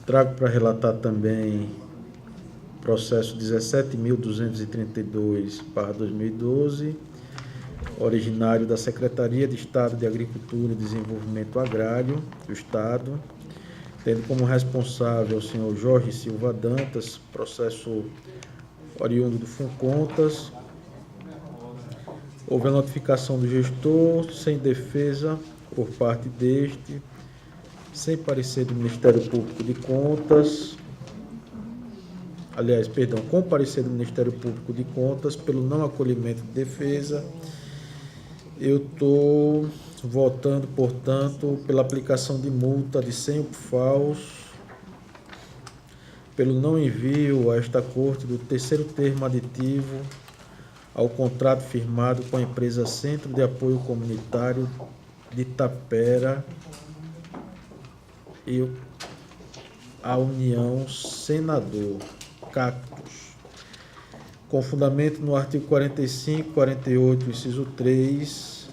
Speaker 6: trago para relatar também processo 17.232/2012, originário da Secretaria de Estado de Agricultura e Desenvolvimento Agrário do Estado, tendo como responsável o senhor Jorge Silva Dantas, processo oriundo do Funcontas. Houve a notificação do gestor, sem defesa por parte deste, sem parecer do Ministério Público de Contas, com parecer do Ministério Público de Contas, pelo não acolhimento de defesa. Eu estou votando, portanto, pela aplicação de multa de 100 UPFAUs, pelo não envio a esta Corte do terceiro termo aditivo ao contrato firmado com a empresa Centro de Apoio Comunitário de Tapera e a União Senador Cactus, com fundamento no artigo 45, 48, inciso 3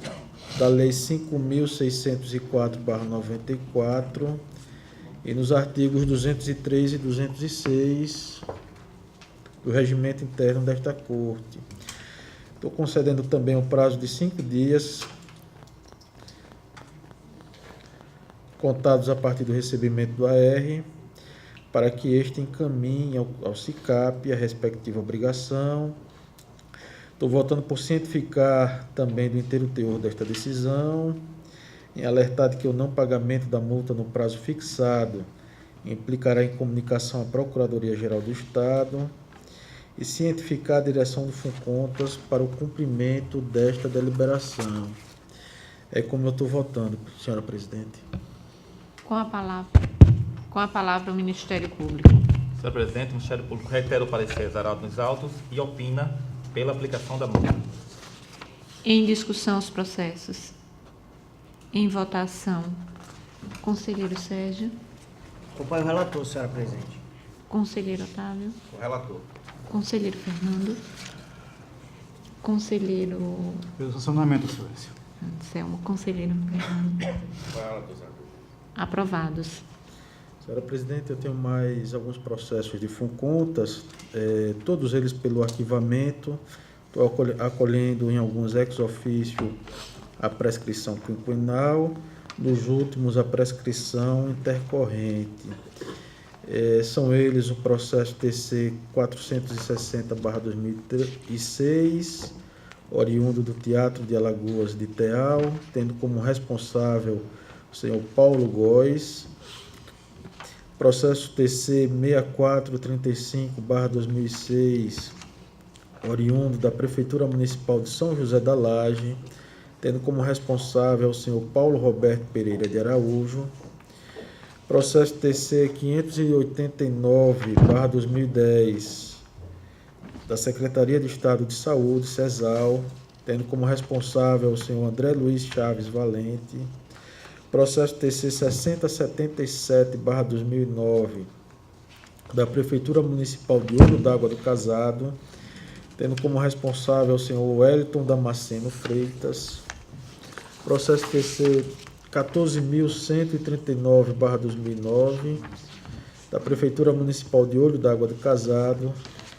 Speaker 6: da Lei 5.604/94 e nos artigos 203 e 206 do regimento interno desta Corte. Estou concedendo também um prazo de 5 dias contados a partir do recebimento do AR, para que este encaminhe ao SICAP a respectiva obrigação. Estou votando por cientificar também do inteiro teor desta decisão, em alertar de que o não pagamento da multa no prazo fixado implicará em comunicação à Procuradoria-Geral do Estado, e cientificar a direção do Funcontas para o cumprimento desta deliberação. É como eu estou votando, senhora presidente.
Speaker 2: Com a palavra o Ministério Público.
Speaker 1: Senhor presidente, o Ministério Público reitera o parecer exarado nos autos e opina pela aplicação da multa.
Speaker 2: Em discussão os processos. Em votação, conselheiro Sérgio,
Speaker 7: Acompanho o relator, senhora presidente.
Speaker 2: conselheiro Otávio,
Speaker 5: O relator.
Speaker 2: conselheiro Fernando, conselheiro
Speaker 4: Pelo sancionamento, Suécia.
Speaker 2: Anselmo, conselheiro Fernando. Aprovados.
Speaker 6: Senhora presidente, eu tenho mais alguns processos de Funcontas, todos eles pelo arquivamento. Estou acolhendo em alguns ex-ofício a prescrição quinquenal, nos últimos a prescrição intercorrente. São eles o processo TC 460/2006, oriundo do Teatro de Alagoas de Teal, tendo como responsável o senhor Paulo Góes. Processo TC 6435/2006, oriundo da Prefeitura Municipal de São José da Laje, tendo como responsável o senhor Paulo Roberto Pereira de Araújo. Processo TC 589/2010, da Secretaria de Estado de Saúde, SESAL, tendo como responsável o senhor André Luiz Chaves Valente. Processo TC 6077/2009, da Prefeitura Municipal de Olho d'Água do Casado, tendo como responsável o senhor Wellington Damasceno Freitas. Processo TC 14.139/2009, da Prefeitura Municipal de Olho d'Água do Casado,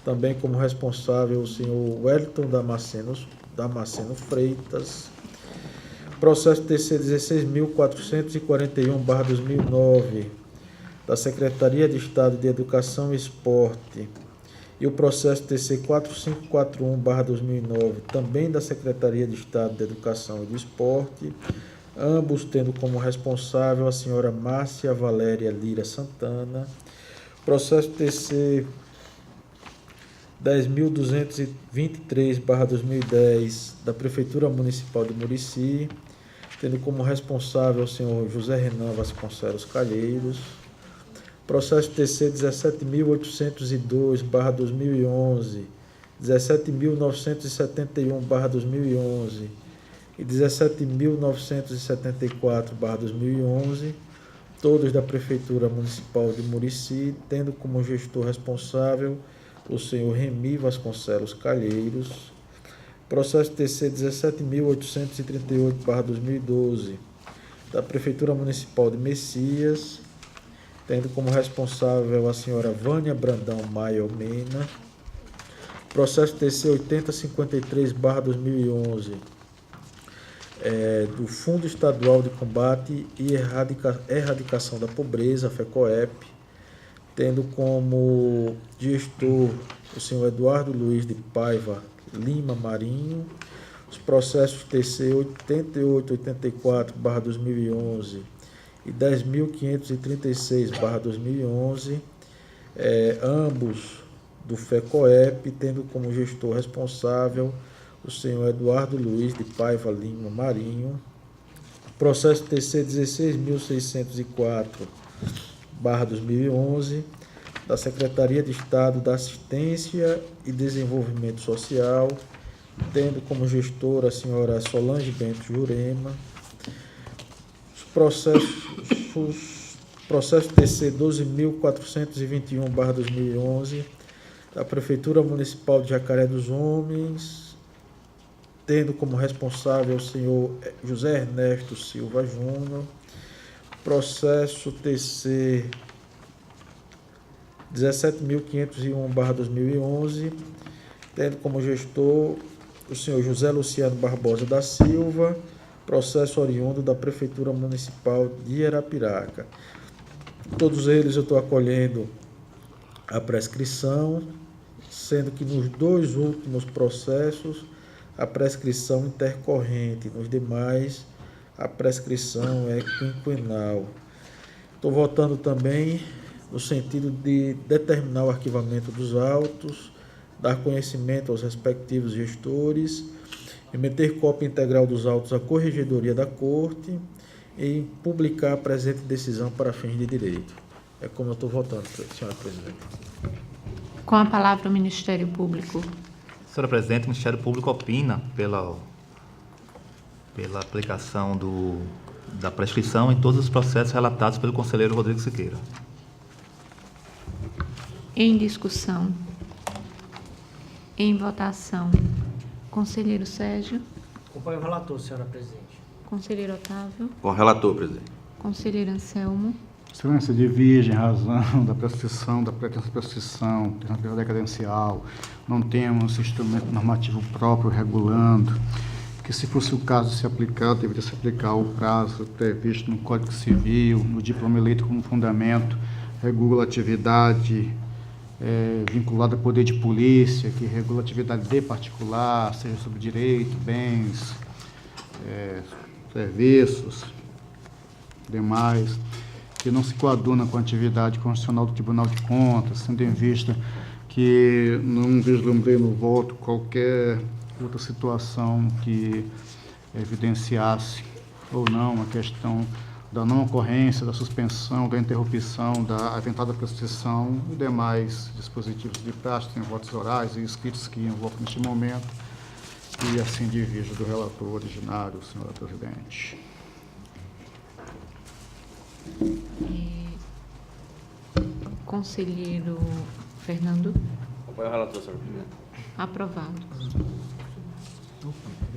Speaker 6: também como responsável o senhor Wellington Damasceno Freitas. Processo TC 16.441/2009, da Secretaria de Estado de Educação e Esporte, e o processo TC 4541/2009, também da Secretaria de Estado de Educação e do Esporte, ambos tendo como responsável a senhora Márcia Valéria Lira Santana. Processo TC 10.223/2010, da Prefeitura Municipal de Murici, tendo como responsável o senhor José Renan Vasconcelos Calheiros. Processo TC 17.802/2011, 17.971/2011 e 17.974/2011, todos da Prefeitura Municipal de Murici, tendo como gestor responsável o senhor Remi Vasconcelos Calheiros. Processo TC 17.838/2012, da Prefeitura Municipal de Messias, tendo como responsável a senhora Vânia Brandão Maia Almeida. Processo TC 8053/2011, do Fundo Estadual de Combate e Erradicação da Pobreza, FECOEP, tendo como gestor o senhor Eduardo Luiz de Paiva Lima Marinho. Os processos TC 8884/2011 e 10.536/2011, ambos do FECOEP, tendo como gestor responsável o senhor Eduardo Luiz de Paiva Lima Marinho. Processo TC 16.604/2011, da Secretaria de Estado da Assistência e Desenvolvimento Social, tendo como gestora a senhora Solange Bento Jurema. Os processo TC 12.421/2011, da Prefeitura Municipal de Jacaré dos Homens, tendo como responsável o senhor José Ernesto Silva Júnior. Processo TC 17.501/2011, tendo como gestor o senhor José Luciano Barbosa da Silva, processo oriundo da Prefeitura Municipal de Arapiraca. Todos eles eu estou acolhendo a prescrição, sendo que nos dois últimos processos a prescrição intercorrente, nos demais a prescrição é quinquenal. Estou votando também no sentido de determinar o arquivamento dos autos, dar conhecimento aos respectivos gestores, emitir cópia integral dos autos à Corregedoria da Corte e publicar a presente decisão para fins de direito. É como eu estou votando, senhora presidente.
Speaker 2: Com a palavra o Ministério Público.
Speaker 1: Senhora Presidente, o Ministério Público opina pela aplicação da prescrição em todos os processos relatados pelo conselheiro Rodrigo Siqueira.
Speaker 2: Em discussão. Em votação. Conselheiro Sérgio.
Speaker 7: Acompanho o relator, senhora presidente.
Speaker 2: Conselheiro Otávio.
Speaker 5: Com o relator, presidente.
Speaker 2: Conselheiro Anselmo.
Speaker 4: Excelência, divide em razão da prescrição, da pretensa prescrição, da decadencial, não temos instrumento normativo próprio regulando, que se fosse o caso de se aplicar, deveria se aplicar o prazo previsto no Código Civil, no diploma eleito como fundamento regula a atividade vinculada ao poder de polícia, que regula a atividade de particular, seja sobre direito, bens, serviços, demais, que não se coaduna com a atividade constitucional do Tribunal de Contas, tendo em vista que não vislumbrei no voto qualquer outra situação que evidenciasse ou não a questão da não ocorrência, da suspensão, da interrupção, da aventada prescrição e demais dispositivos de prática, em votos orais e escritos que invoco neste momento, e assim divido do relator originário, senhora presidente.
Speaker 2: Conselheiro Fernando?
Speaker 8: Apoio o relator, senhora presidente.
Speaker 2: Aprovado.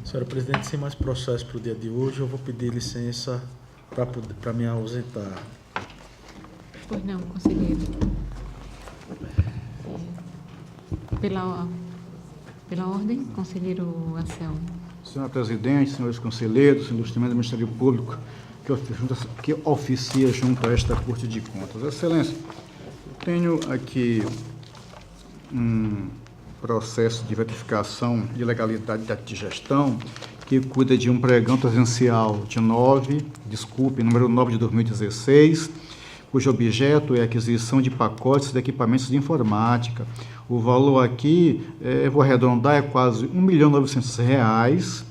Speaker 6: Senhora presidente, sem mais processo para o dia de hoje, eu vou pedir licença para me ausentar.
Speaker 2: Pois não, conselheiro. Pela ordem, conselheiro Anselmo.
Speaker 4: Senhora presidente, senhores conselheiros, senhores membros do Ministério Público, que oficia junto a esta Corte de Contas. Excelência, eu tenho aqui um processo de verificação de legalidade de gestão que cuida de um pregão presencial de número 9 de 2016, cujo objeto é a aquisição de pacotes de equipamentos de informática. O valor aqui, vou arredondar, é quase R$ 1.900.000,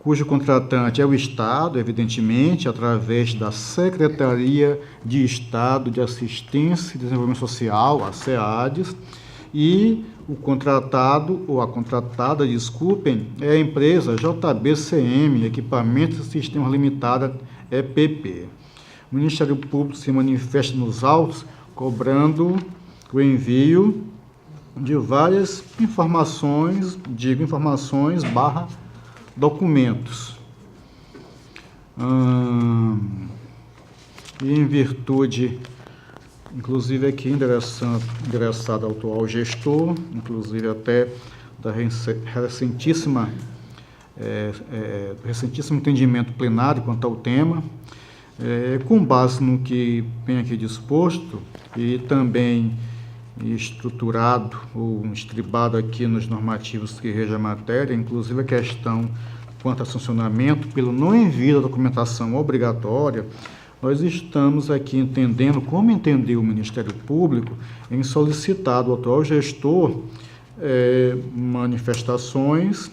Speaker 4: cujo contratante é o Estado, evidentemente, através da Secretaria de Estado de Assistência e Desenvolvimento Social, a SEADES, e o contratado, ou a contratada, desculpem, é a empresa JBCM, Equipamentos e Sistemas Limitada, EPP. O Ministério Público se manifesta nos autos cobrando o envio de várias informações, documentos. E em virtude, inclusive aqui endereçado ao atual gestor, inclusive até da recentíssimo entendimento plenário quanto ao tema, com base no que vem aqui disposto e também estruturado ou estribado aqui nos normativos que regem a matéria, inclusive a questão quanto ao sancionamento pelo não envio da documentação obrigatória, nós estamos aqui entendendo como entendeu o Ministério Público em solicitar do atual gestor manifestações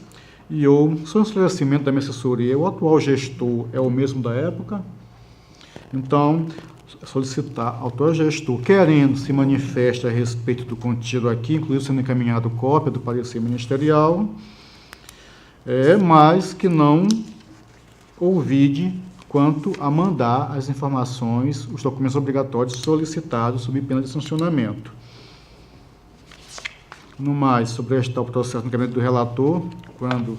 Speaker 4: ou só esclarecimento da minha assessoria. O atual gestor é o mesmo da época, então solicitar ao atual gestor, querendo se manifeste a respeito do contido aqui, inclusive sendo encaminhado cópia do parecer ministerial, mas que não ouvide quanto a mandar as informações, os documentos obrigatórios solicitados sob pena de sancionamento. No mais, sobre este tal processo de encaminhamento do relator, quando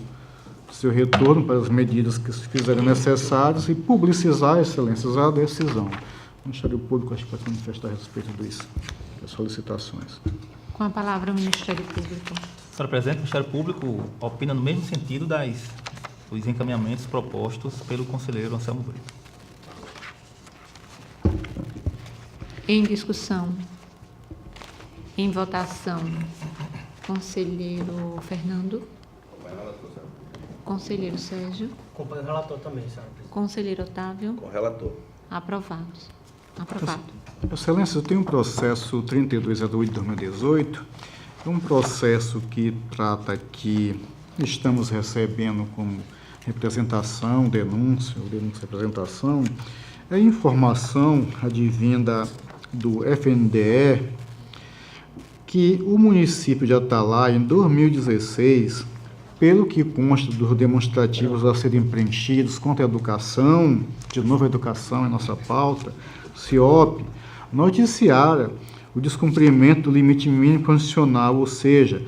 Speaker 4: seu retorno para as medidas que se fizerem necessárias e publicizar, excelências, a decisão. O Ministério Público acho que pode manifestar a respeito disso, das solicitações.
Speaker 2: Com a palavra o Ministério Público.
Speaker 1: Senhora presidente, o Ministério Público opina no mesmo sentido dos encaminhamentos propostos pelo conselheiro Anselmo Brito.
Speaker 2: Em discussão. Em votação. Conselheiro Fernando. Conselheiro Sérgio.
Speaker 7: Acompanho o relator também, senhora presidente.
Speaker 2: Conselheiro Otávio.
Speaker 5: Com o relator.
Speaker 2: Aprovados. Aprovado.
Speaker 4: Excelência, eu tenho um processo 32/8 de 2018, um processo que trata aqui, estamos recebendo como representação, denúncia representação, é informação advinda do FNDE que o município de Atalaia, em 2016, pelo que consta dos demonstrativos a serem preenchidos contra a educação, de novo a educação é nossa pauta, CIOP, noticiara o descumprimento do limite mínimo condicional, ou seja,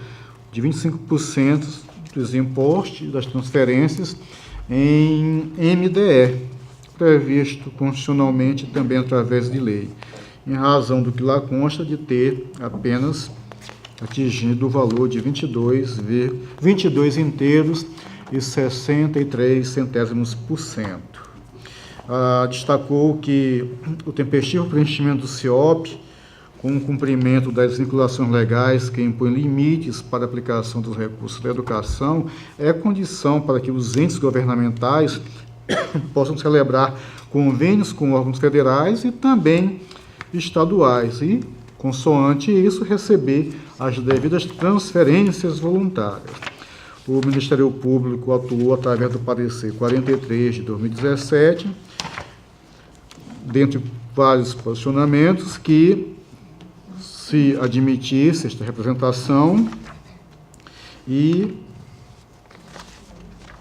Speaker 4: de 25% dos impostos das transferências em MDE, previsto constitucionalmente também através de lei, em razão do que lá consta de ter apenas atingido o valor de 22 inteiros e 63 centésimos por cento. destacou que o tempestivo preenchimento do CIOP, com o cumprimento das vinculações legais que impõem limites para a aplicação dos recursos da educação, é condição para que os entes governamentais possam celebrar convênios com órgãos federais e também estaduais e, consoante isso, receber as devidas transferências voluntárias. O Ministério Público atuou através do parecer 43 de 2017, dentre vários posicionamentos, que se admitisse esta representação e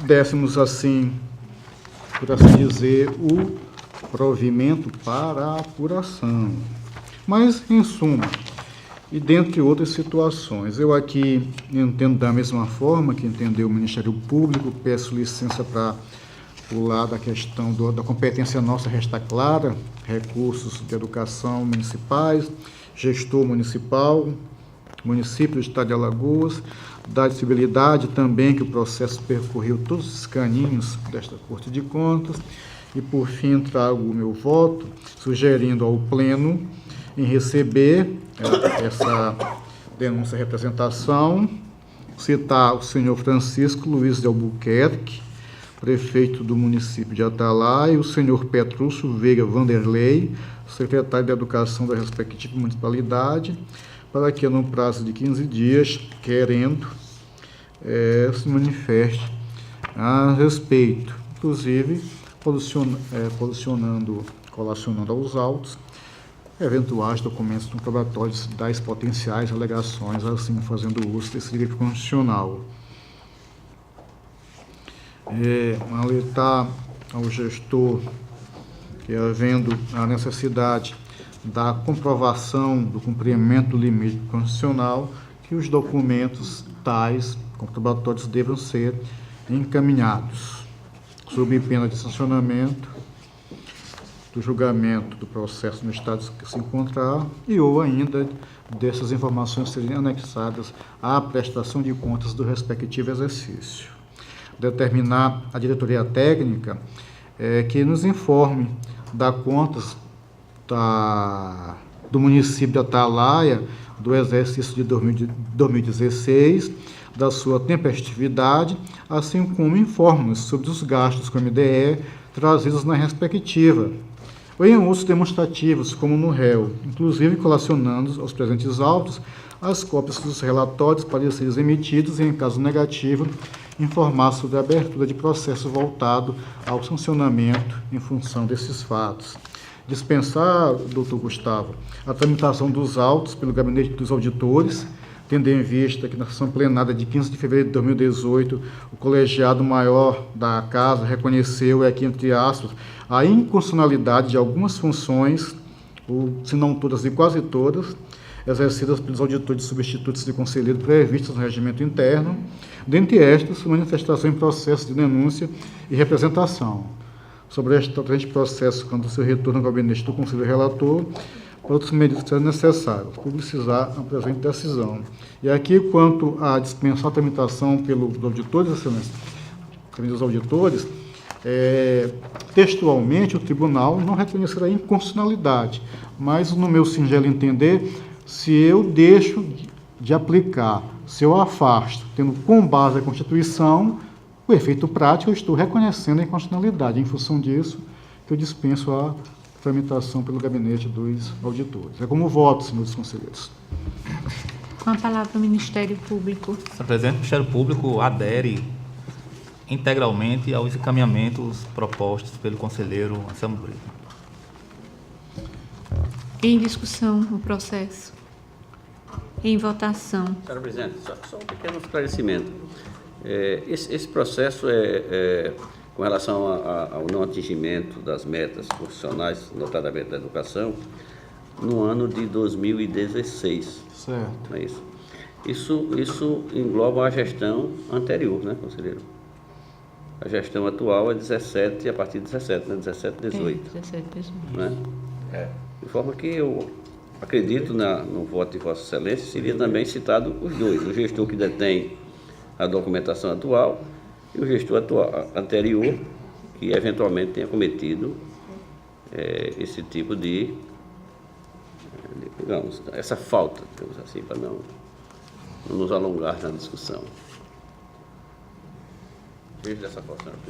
Speaker 4: dessemos assim, por assim dizer, o provimento para a apuração. Mas, em suma, e dentre outras situações, eu aqui entendo da mesma forma que entendeu o Ministério Público, peço licença para pular da questão da competência nossa resta clara, recursos de educação municipais, gestor municipal, município do estado de Alagoas, da disponibilidade também que o processo percorreu todos os caminhos desta Corte de Contas e, por fim, trago o meu voto, sugerindo ao Pleno em receber essa denúncia de representação, citar o senhor Francisco Luiz de Albuquerque, prefeito do município de Atalaia, e o senhor Petrúcio Veiga Vanderlei, secretário de Educação da respectiva municipalidade, para que, no prazo de 15 dias, querendo, se manifeste a respeito, inclusive colacionando aos autos eventuais documentos comprobatórios das potenciais alegações, assim fazendo uso desse direito constitucional. Alertar ao gestor que, havendo a necessidade da comprovação do cumprimento do limite constitucional, que os documentos tais comprobatórios devam ser encaminhados, sob pena de sancionamento do julgamento do processo no estado que se encontrar e ou ainda dessas informações serem anexadas à prestação de contas do respectivo exercício. Determinar a diretoria técnica que nos informe da contas do município de Atalaia do exercício de 2016, da sua tempestividade, assim como informes sobre os gastos com MDE trazidos na respectiva, ou em outros demonstrativos, como no réu, inclusive colacionando aos presentes autos as cópias dos relatórios, pareceres emitidos e, em caso negativo, informar sobre a abertura de processo voltado ao sancionamento em função desses fatos. Dispensar, doutor Gustavo, a tramitação dos autos pelo Gabinete dos Auditores, tendo em vista que na sessão plenária de 15 de fevereiro de 2018, o colegiado maior da Casa reconheceu, aqui entre aspas, a inconstitucionalidade de algumas funções, ou, se não todas e quase todas, exercidas pelos auditores substitutos de conselheiro previstos no regimento interno, dentre estas, manifestação em processo de denúncia e representação. Sobre este processo, quando o seu retorno ao gabinete do conselheiro relator, para outros meios que serão necessários, publicizar a presente decisão. E aqui, quanto a dispensar a tramitação pelos auditores, excelência, dos auditores, textualmente o tribunal não reconhecerá a inconstitucionalidade, mas, no meu singelo entender, se eu deixo de aplicar, se eu afasto, tendo com base a Constituição, o efeito prático, eu estou reconhecendo a inconstitucionalidade. Em função disso, que eu dispenso a tramitação pelo gabinete dos auditores. É como voto, senhores conselheiros.
Speaker 2: Com a palavra o Ministério Público.
Speaker 1: Senhor presidente, o Ministério Público adere integralmente aos encaminhamentos propostos pelo conselheiro Anselmo Brito.
Speaker 2: Em discussão, o processo. Em votação.
Speaker 8: Senhora presidente, só um pequeno esclarecimento. Esse processo com relação ao não atingimento das metas profissionais, notadamente da educação, no ano de 2016.
Speaker 4: Certo.
Speaker 8: Não é isso? Isso engloba a gestão anterior, né, conselheiro? A gestão atual é 17, a partir de 17, né? 17, 18.
Speaker 2: 17, 18.
Speaker 8: Né? De forma que eu acredito no voto de Vossa Excelência, seria também citado os dois, o gestor que detém a documentação atual e o gestor anterior, que eventualmente tenha cometido esse tipo de, digamos, essa falta, digamos assim, para não nos alongar na discussão. Vejo dessa forma, senhora presidente.